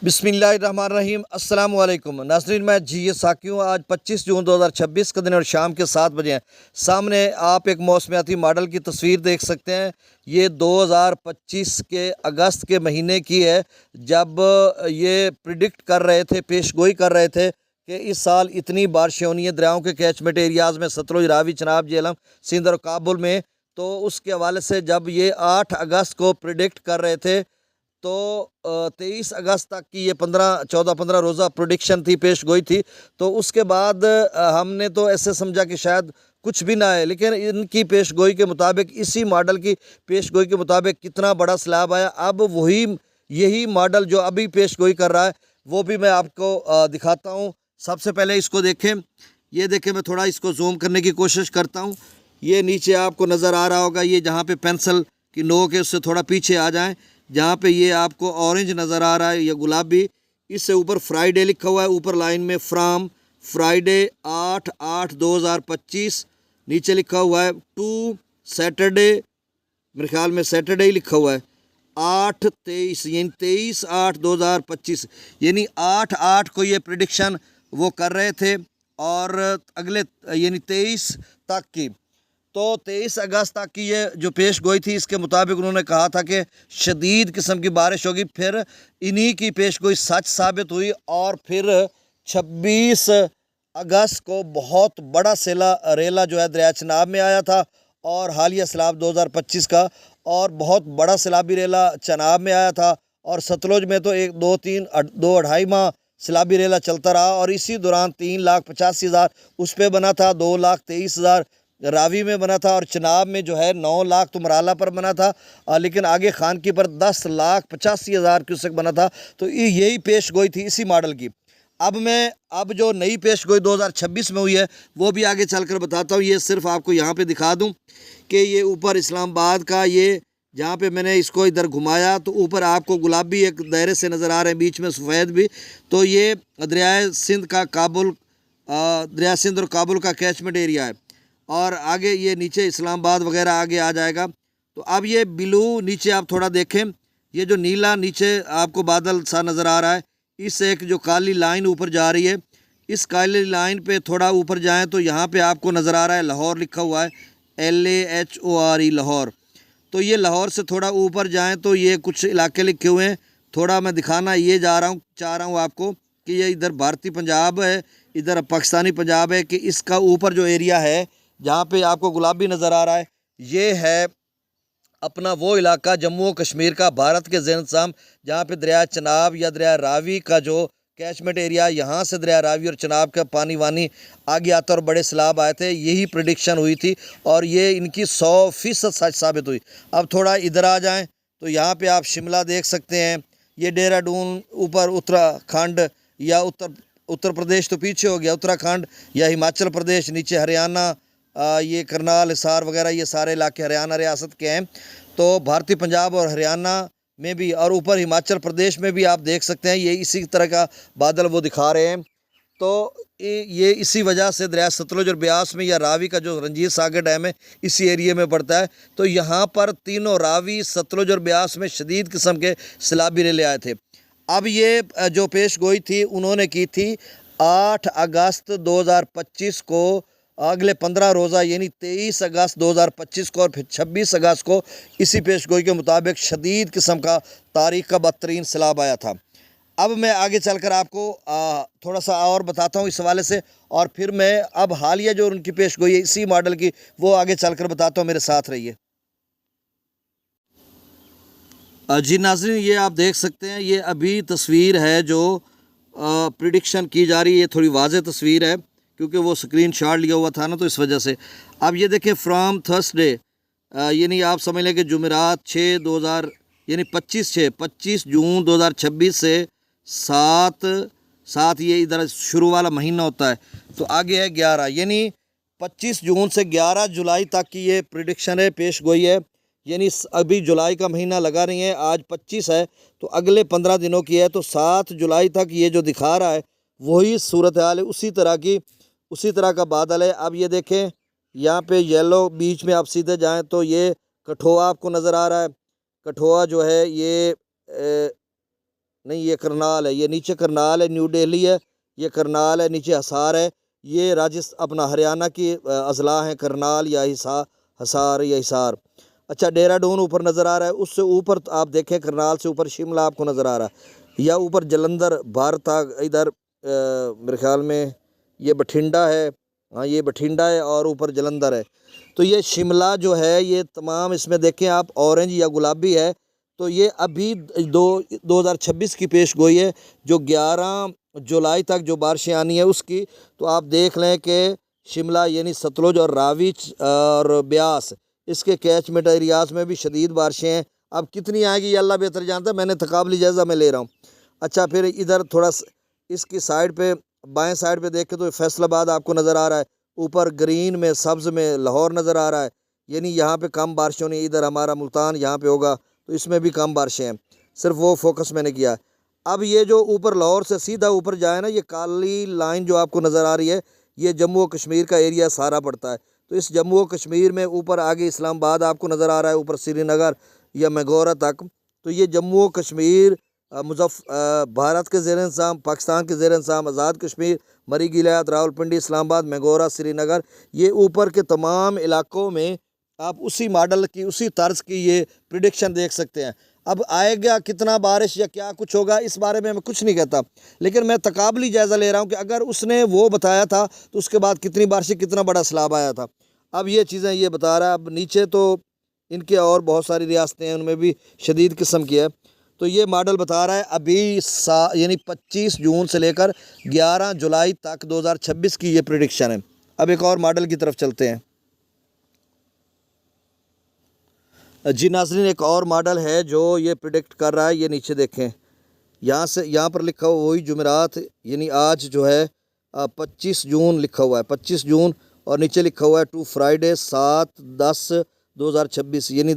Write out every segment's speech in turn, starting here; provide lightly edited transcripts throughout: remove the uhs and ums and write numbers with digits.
बिस्मिल्लाहिर्रहमानिर्रहीम अस्सलाम वालेकुम नाज़रीन, मैं जी साकी हूँ। आज 25 जून 2026 का दिन और शाम के 7 बजे हैं। सामने आप एक मौसमियाती मॉडल की तस्वीर देख सकते हैं। ये 2025 के अगस्त के महीने की है, जब ये प्रिडिक्ट कर रहे थे, पेशगोई कर रहे थे कि इस साल इतनी बारिशें होनी है दरियाओं के कैचमेंट एरियाज़ में, सतलुज, रावी, चनाब, झेलम, सिंध और काबुल में। तो उसके हवाले से जब ये 8 अगस्त को प्रिडिक्ट कर रहे थे तो 23 अगस्त तक की ये 14-15 रोज़ा प्रोडिक्शन थी, पेश गोई थी। तो उसके बाद हमने तो ऐसे समझा कि शायद कुछ भी ना आए, लेकिन इनकी पेश गोई के मुताबिक, इसी मॉडल की पेश गोई के मुताबिक कितना बड़ा सैलाब आया। अब वही यही मॉडल जो अभी पेश गोई कर रहा है वो भी मैं आपको दिखाता हूँ। सबसे पहले इसको देखें, ये देखें, मैं थोड़ा इसको जूम करने की कोशिश करता हूँ। ये नीचे आपको नज़र आ रहा होगा, ये जहाँ पे पेंसिल की नोक है उससे थोड़ा पीछे आ जाएं, जहाँ पे ये आपको ऑरेंज नज़र आ रहा है या गुलाबी, इससे ऊपर फ्राइडे लिखा हुआ है, ऊपर लाइन में फ्राम फ्राइडे 8/8/2025, नीचे लिखा हुआ है टू सैटरडे, मेरे ख्याल में सैटरडे ही लिखा हुआ है 8/23, यानी 23/8/2025, यानी 8/8 को ये प्रिडिक्शन वो कर रहे थे और अगले यानी 23 तक की। तो 23 अगस्त तक की ये जो पेश गोई थी, इसके मुताबिक उन्होंने कहा था कि शदीद किस्म की बारिश होगी। फिर इन्हीं की पेश गोई सच साबित हुई और फिर 26 अगस्त को बहुत बड़ा सेला रेला जो है दरिया चनाब में आया था, और हालिया सैलाब 2025 का, और बहुत बड़ा सैलाबी रेला चनाब में आया था। और सतलुज में तो 2-2.5 माह सैलाबी रेला चलता रहा, और इसी दौरान 3,85,000 उस पर बना था, 2,23,000 रावी में बना था, और चनाब में जो है 9 लाख तो मराला पर बना था, लेकिन आगे खान की पर 10,85,000 क्यूसेक बना था। तो यही पेश गोई थी इसी मॉडल की। अब जो नई पेश गोई 2026 में हुई है वो भी आगे चलकर बताता हूँ। ये सिर्फ आपको यहाँ पे दिखा दूँ कि ये ऊपर इस्लामाबाद का, ये जहाँ पे मैंने इसको इधर घुमाया तो ऊपर आपको गुलाबी एक दायरे से नज़र आ रहे हैं, बीच में सफ़ेद भी। तो ये दरियाए सिंध का काबुल, दरिया सिंध और काबुल का कैचमेंट एरिया है, और आगे ये नीचे इस्लामाबाद वगैरह आगे आ जाएगा। तो अब ये ब्लू नीचे आप थोड़ा देखें, ये जो नीला नीचे आपको बादल सा नज़र आ रहा है, इस एक जो काली लाइन ऊपर जा रही है, इस काली लाइन पे थोड़ा ऊपर जाएं तो यहाँ पे आपको नज़र आ रहा है लाहौर लिखा हुआ है, LAHORE लाहौर। तो ये लाहौर से थोड़ा ऊपर जाएं तो ये कुछ इलाके लिखे हुए हैं। थोड़ा मैं दिखाना ये चाह रहा हूँ आपको कि ये इधर भारतीय पंजाब है, इधर पाकिस्तानी पंजाब है, कि इसका ऊपर जो एरिया है जहाँ पे आपको गुलाबी नज़र आ रहा है, ये है अपना वो इलाका जम्मू कश्मीर का, भारत के ज़ेर-इंतज़ाम, जहाँ पे दरिया चनाब या दरिया रावी का जो कैचमेंट एरिया, यहाँ से दरिया रावी और चनाब का पानी वानी आगे आता और बड़े सैलाब आए थे। यही प्रेडिक्शन हुई थी और ये इनकी 100% सच साबित हुई। अब थोड़ा इधर आ जाएं तो यहाँ पे आप शिमला देख सकते हैं, ये देहरादून, ऊपर उत्तराखंड या उत्तर प्रदेश तो पीछे हो गया, उत्तराखंड या हिमाचल प्रदेश, नीचे हरियाणा, ये करनाल, हिसार वगैरह, ये सारे इलाके हरियाणा रियासत के हैं। तो भारतीय पंजाब और हरियाणा में भी, और ऊपर हिमाचल प्रदेश में भी आप देख सकते हैं, ये इसी तरह का बादल वो दिखा रहे हैं। तो ये इसी वजह से दरिया सतलुज और ब्यास में, या रावी का जो रंजीत सागर डैम है इसी एरिया में पड़ता है, तो यहाँ पर तीनों रावी, सतलुज और ब्यास में शदीद किस्म के सैलाबी रेले आए थे। अब ये जो पेश गोई थी उन्होंने की थी 8 अगस्त 2025 को, अगले 15 रोज़ा यानी 23 अगस्त 2025 को और फिर 26 अगस्त को इसी पेशगोई के मुताबिक शदीद किस्म का तारीख का बदतरीन सैलाब आया था। अब मैं आगे चलकर आपको थोड़ा सा और बताता हूँ इस हवाले से, और फिर मैं अब हालिया जो उनकी पेशगोई है इसी मॉडल की वो आगे चलकर बताता हूँ। मेरे साथ रहिए। जी नाज़रीन, ये आप देख सकते हैं, ये अभी तस्वीर है जो प्रिडिक्शन की जा रही है। ये थोड़ी वाज़ेह तस्वीर है क्योंकि वो स्क्रीन शॉट लिया हुआ था ना, तो इस वजह से। अब ये देखें, फ्राम थर्सडे, यानी आप समझ लें कि जुमेरात 6/2000 यानी 25 जून 2026 से 7 ये इधर शुरू वाला महीना होता है, तो आगे है 11, यानी 25 जून से 11 जुलाई तक की ये प्रिडिक्शन है, पेश गोई है। यानी अभी जुलाई का महीना लगा नहीं है, आज 25 है, तो अगले 15 दिनों की है, तो 7 जुलाई तक ये जो दिखा रहा है वही सूरत हाल है, उसी तरह का बादल है। अब ये देखें, यहाँ पे येलो, बीच में आप सीधे जाएं तो ये कठुआ आपको नज़र आ रहा है। कठुआ जो है ये नहीं, ये करनाल है, ये नीचे करनाल है, न्यू दिल्ली है, ये करनाल है, नीचे हिसार है, ये अपना हरियाणा की अजला हैं, करनाल या हिसार या हिसार। अच्छा, देहरादून ऊपर नज़र आ रहा है, उससे ऊपर आप देखें करनाल से ऊपर शिमला आपको नज़र आ रहा है, या ऊपर जलंधर भारत इधर मेरे ख्याल में ये बठिंडा है, हाँ ये बठिंडा है और ऊपर जलंधर है। तो ये शिमला जो है ये तमाम इसमें देखें आप ऑरेंज या गुलाबी है। तो ये अभी 2026 की पेश गोई है, जो 11 जुलाई तक जो बारिशें आनी है उसकी। तो आप देख लें कि शिमला यानी सतलुज और रावी और ब्यास इसके कैचमेंट एरियाज़ में भी शदीद बारिशें हैं। अब कितनी आएगी ये अल्लाह बेहतर जानता है, मैंने तकाबली जायज़ा में ले रहा हूँ। अच्छा, फिर इधर थोड़ा इसकी साइड पे बाएं साइड पे देखें तो फैसलाबाद आपको नज़र आ रहा है, ऊपर ग्रीन में सब्ज़ में लाहौर नज़र आ रहा है, यानी यहाँ पे कम बारिश होनी। इधर हमारा मुल्तान यहाँ पे होगा तो इसमें भी कम बारिशें हैं, सिर्फ वो फोकस मैंने किया। अब ये जो ऊपर लाहौर से सीधा ऊपर जाए ना, ये काली लाइन जो आपको नज़र आ रही है, ये जम्मू और कश्मीर का एरिया सारा पड़ता है। तो इस जम्मू और कश्मीर में ऊपर आगे इस्लामाबाद आपको नज़र आ रहा है, ऊपर श्रीनगर या मैगोरा तक। तो ये जम्मू और कश्मीर भारत के ज़ेर इंतज़ाम, पाकिस्तान के ज़ेर इंतज़ाम आज़ाद कश्मीर, मरी गिलायत, रावलपिंडी, इस्लामाबाद, मैगोरा, श्रीनगर, ये ऊपर के तमाम इलाकों में आप उसी मॉडल की उसी तर्ज की ये प्रिडिक्शन देख सकते हैं। अब आएगा कितना बारिश या क्या कुछ होगा इस बारे में मैं कुछ नहीं कहता, लेकिन मैं तकाबली जायज़ा ले रहा हूँ कि अगर उसने वो बताया था तो उसके बाद कितनी बारिश, कितना बड़ा सैलाब आया था। अब ये चीज़ें ये बता रहा है। अब नीचे तो इनके और बहुत सारी रियासतें हैं, उनमें भी शदीद किस्म की है। तो ये मॉडल बता रहा है अभी यानी 25 जून से लेकर 11 जुलाई तक 2026 की ये प्रिडिक्शन है। अब एक और मॉडल की तरफ चलते हैं जी नाज़रीन। एक और मॉडल है जो ये प्रिडिक्ट कर रहा है, ये नीचे देखें, यहाँ पर लिखा हुआ वही जुमेरात, यानी आज जो है 25 जून लिखा हुआ है, 25 जून, और नीचे लिखा हुआ है टू फ्राइडे 7/10/2026, यानी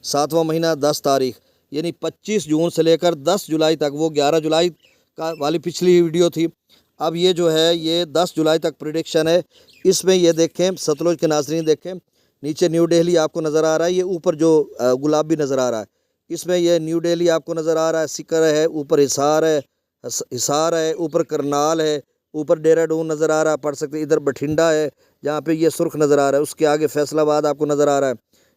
7वां महीना 10 तारीख, यानी 25 जून से लेकर 10 जुलाई तक। वो 11 जुलाई का वाली पिछली वीडियो थी। अब ये जो है ये 10 जुलाई तक प्रिडिक्शन है। इसमें ये देखें सतलुज के नाज़रीन देखें, नीचे न्यू दिल्ली आपको नज़र आ रहा है, ये ऊपर जो गुलाबी नज़र आ रहा है इसमें ये न्यू दिल्ली आपको नज़र आ रहा है, सिकर है, ऊपर हिसार है, ऊपर करनाल है, ऊपर देहरादून नज़र आ रहा है, पढ़ सकते, इधर बठिंडा है जहाँ पे ये सुर्ख नज़र आ रहा है, उसके आगे फैसलाबाद आपको नज़र आ रहा है,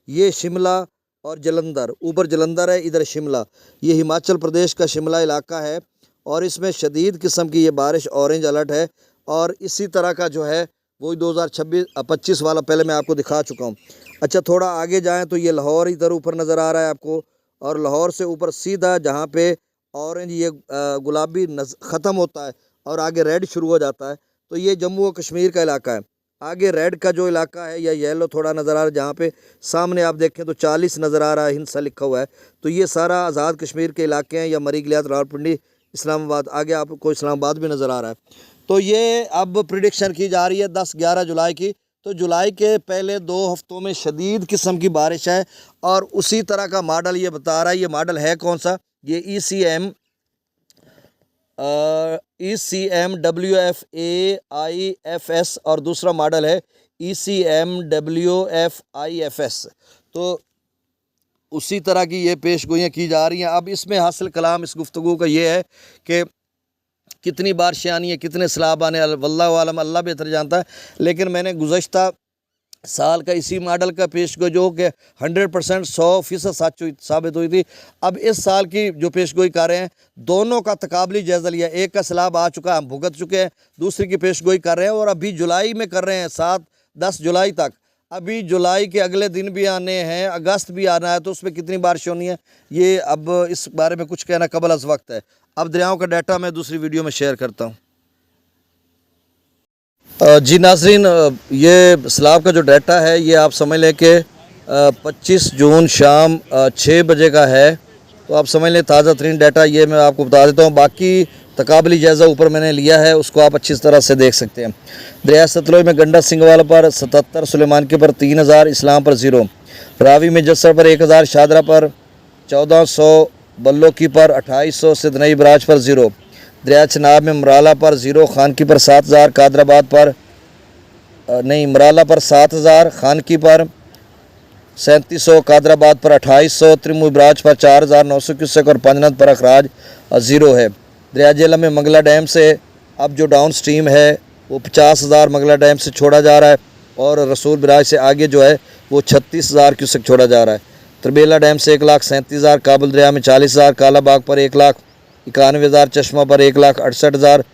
ये शिमला और जलंधर, ऊपर जलंधर है, इधर शिमला, ये हिमाचल प्रदेश का शिमला इलाका है और इसमें शदीद किस्म की ये बारिश, ऑरेंज अलर्ट है। और इसी तरह का जो है वही 2025 वाला पहले मैं आपको दिखा चुका हूँ। अच्छा, थोड़ा आगे जाएं तो ये लाहौर इधर ऊपर नज़र आ रहा है आपको, और लाहौर से ऊपर सीधा जहाँ पे ऑरेंज ये गुलाबी ख़त्म होता है और आगे रेड शुरू हो जाता है, तो ये जम्मू और कश्मीर का इलाका है। आगे रेड का जो इलाका है या येलो थोड़ा नज़र आ रहा है, जहाँ पे सामने आप देखें तो 40 नज़र आ रहा है, हिंसा लिखा हुआ है, तो ये सारा आज़ाद कश्मीर के इलाके हैं, या मरी गिलायत, रावलपिंडी, इस्लामाबाद, आगे आपको इस्लामाबाद भी नज़र आ रहा है। तो ये अब प्रिडिक्शन की जा रही है 10-11 जुलाई की। तो जुलाई के पहले 2 हफ्तों में शदीद किस्म की बारिश है और उसी तरह का मॉडल ये बता रहा है। ये मॉडल है कौन सा? ये ECM WFAIFS और दूसरा मॉडल है ECM WFIFS। तो उसी तरह की ये पेशगोइयाँ की जा रही हैं। अब इसमें हासिल कलाम इस गुफ्तगू का ये है कि कितनी बारिशें आनी है, कितने सैलाब आने, वल्लाहु आलम, अल्लाह बेहतर जानता है। लेकिन मैंने गुज़श्ता साल का इसी मॉडल का पेशगोई जो कि 100% 100% सच साबित हुई थी। अब इस साल की जो पेशगोई कर रहे हैं, दोनों का तकाबली जायज़ा लिया। एक का सैलाब आ चुका है, हम भुगत चुके हैं, दूसरी की पेशगोई कर रहे हैं और अभी जुलाई में कर रहे हैं, 7-10 जुलाई तक। अभी जुलाई के अगले दिन भी आने हैं, अगस्त भी आना है, तो उसमें कितनी बारिश होनी है ये अब इस बारे में कुछ कहना कबल अज़ वक्त है। अब दरियाओं का डाटा मैं दूसरी वीडियो में शेयर करता हूँ। जी नाज़रीन, ये सैलाब का जो डाटा है ये आप समझ लें कि 25 जून शाम 6 बजे का है। तो आप समझ लें ताज़ा तरीन डाटा ये मैं आपको बता देता हूँ। बाकी तकाबली जायज़ा ऊपर मैंने लिया है, उसको आप अच्छी तरह से देख सकते हैं। दरिया सतलुज में गंडा सिंगवाला पर 77, सुलेमान के पर 3000, इस्लाम पर 0, रावी में जस्सर पर 1000, शादरा पर 1400, बल्लोकी पर 2800, सिदनई बराज पर 0, दरिया चनाब में मराला पर 0, खानकी पर 7000, कादराबाद पर मराला पर 7000, खानकी पर 3700, कादराबाद पर 2800, त्रिमू बराज पर 4900 क्यूसेक और पंजनद पर अखराज ज़ीरो है। दरिया झेलम में मंगला डैम से अब जो डाउन स्ट्रीम है वो 50,000 मंगला डैम से छोड़ा जा रहा है और रसूल बराज से आगे जो है वो 36,000 क्यूसेक छोड़ा जा रहा है। तरबेला डैम से 1,37,000, काबुल दरिया में 40,000, कालाबाग पर 1,91,000, चश्मा पर 1,68,000,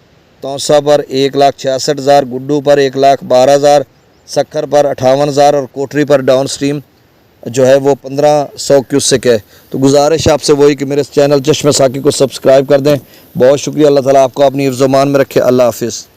तौसा पर 1,66,000, गुड्डू पर 1,12,000, सक्खर पर 58,000 और कोटरी पर डाउन स्ट्रीम जो है वो 1500 क्यूसेक है। तो गुजारिश आपसे वही कि मेरे इस चैनल चश्मे साकी को सब्सक्राइब कर दें। बहुत शुक्रिया। अल्लाह ताला आपको अपनी हिफ्ज़-ओ-मान में रखे। अल्लाह हाफिज़।